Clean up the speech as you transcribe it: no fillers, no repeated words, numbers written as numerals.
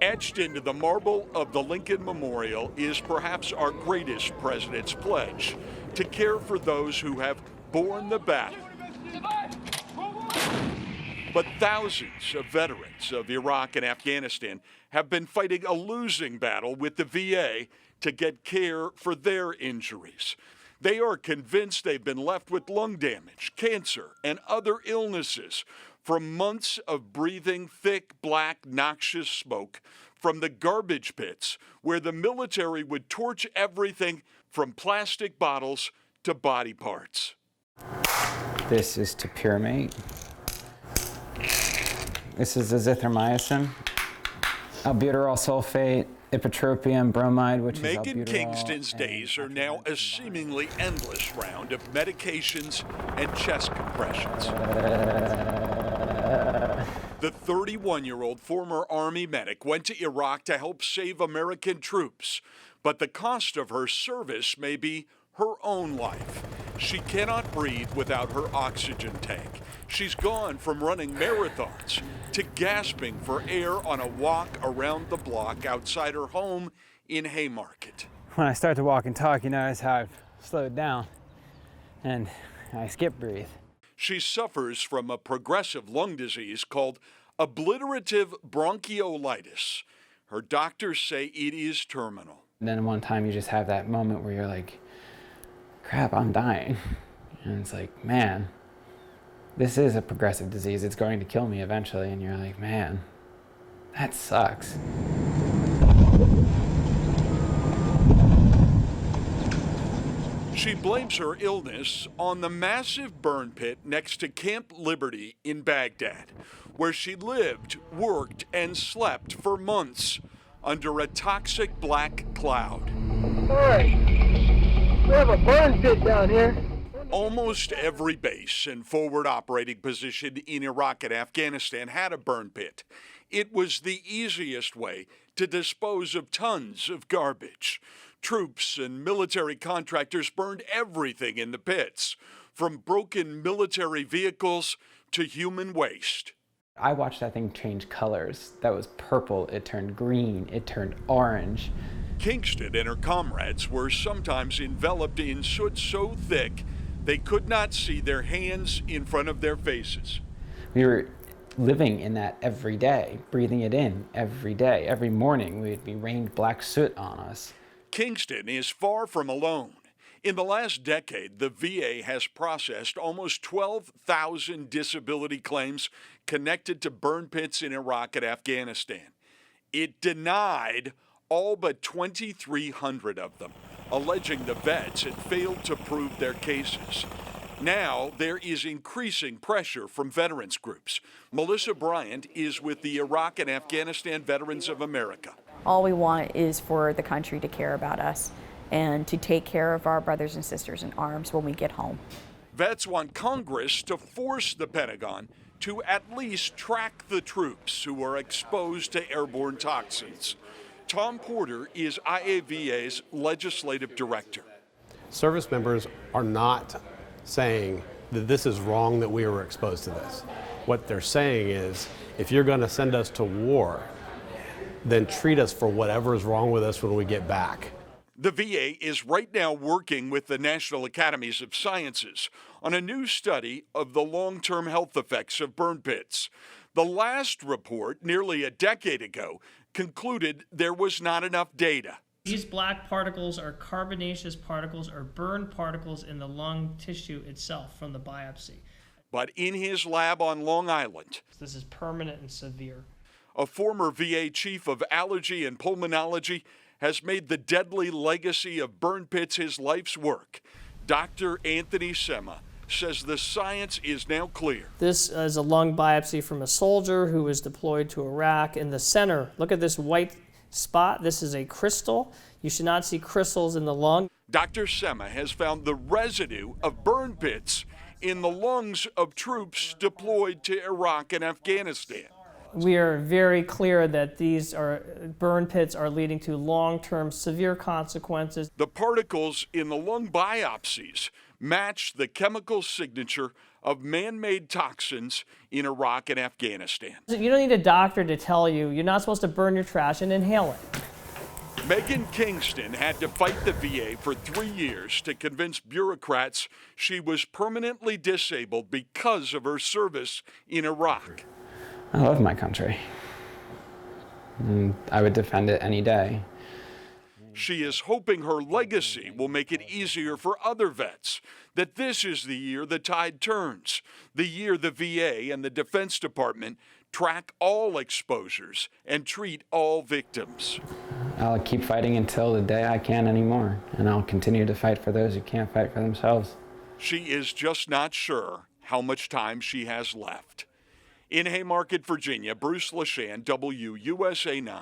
Etched into the marble of the Lincoln Memorial is perhaps our greatest president's pledge to care for those who have borne the battle. But thousands of veterans of Iraq and Afghanistan have been fighting a losing battle with the VA to get care for their injuries. They are convinced they've been left with lung damage, cancer, and other illnesses from months of breathing thick, black, noxious smoke from the garbage pits where the military would torch everything from plastic bottles to body parts. This is topiramate. This is azithromycin, albuterol sulfate, ipratropium bromide, which Megan is albuterol. Kingston's days are now a seemingly endless round of medications and chest compressions. The 31-year-old former Army medic went to Iraq to help save American troops, but the cost of her service may be her own life. She cannot breathe without her oxygen tank. She's gone from running marathons to gasping for air on a walk around the block outside her home in Haymarket. When I start to walk and talk, you notice how I've slowed down and I skip breathe. She suffers from a progressive lung disease called obliterative bronchiolitis. Her doctors say it is terminal. Then one time you just have that moment where you're like, crap, I'm dying. And it's like, man, this is a progressive disease. It's going to kill me eventually. And you're like, man, that sucks. She blames her illness on the massive burn pit next to Camp Liberty in Baghdad, where she lived, worked, and slept for months under a toxic black cloud. All right, we have a burn pit down here. Almost every base and forward operating position in Iraq and Afghanistan had a burn pit. It was the easiest way to dispose of tons of garbage. Troops and military contractors burned everything in the pits, from broken military vehicles to human waste. I watched that thing change colors. That was purple, it turned green, it turned orange. Kingston and her comrades were sometimes enveloped in soot so thick they could not see their hands in front of their faces. We were living in that every day, breathing it in every day. Every morning we'd be rained black soot on us. Kingston is far from alone. In the last decade, the VA has processed almost 12,000 disability claims connected to burn pits in Iraq and Afghanistan. It denied all but 2,300 of them, alleging the vets had failed to prove their cases. Now, there is increasing pressure from veterans groups. Melissa Bryant is with the Iraq and Afghanistan Veterans of America. All we want is for the country to care about us and to take care of our brothers and sisters in arms when we get home. Vets want Congress to force the Pentagon to at least track the troops who are exposed to airborne toxins. Tom Porter is IAVA's legislative director. Service members are not saying that this is wrong that we were exposed to this. What they're saying is, if you're going to send us to war, then treat us for whatever is wrong with us when we get back. The VA is right now working with the National Academies of Sciences on a new study of the long-term health effects of burn pits. The last report, nearly a decade ago, concluded there was not enough data. These black particles are carbonaceous particles or burn particles in the lung tissue itself from the biopsy. But in his lab on Long Island, This is permanent and severe. a former VA chief of allergy and pulmonology has made the deadly legacy of burn pits his life's work. Dr. Anthony Sema says the science is now clear. This is a lung biopsy from a soldier who was deployed to Iraq. In the center, look at this white spot. This is a crystal. You should not see crystals in the lung. Dr. Sema has found the residue of burn pits in the lungs of troops deployed to Iraq and Afghanistan. We are very clear that these burn pits are leading to long-term severe consequences. The particles in the lung biopsies match the chemical signature of man-made toxins in Iraq and Afghanistan. You don't need a doctor to tell you you're not supposed to burn your trash and inhale it. Megan Kingston had to fight the VA for 3 years to convince bureaucrats she was permanently disabled because of her service in Iraq. I love my country. And I would defend it any day. She is hoping her legacy will make it easier for other vets, that this is the year the tide turns, the year the VA and the Defense Department track all exposures and treat all victims. I'll keep fighting until the day I can't anymore, and I'll continue to fight for those who can't fight for themselves. She is just not sure how much time she has left. In Haymarket, Virginia, Bruce Leshan, WUSA 9.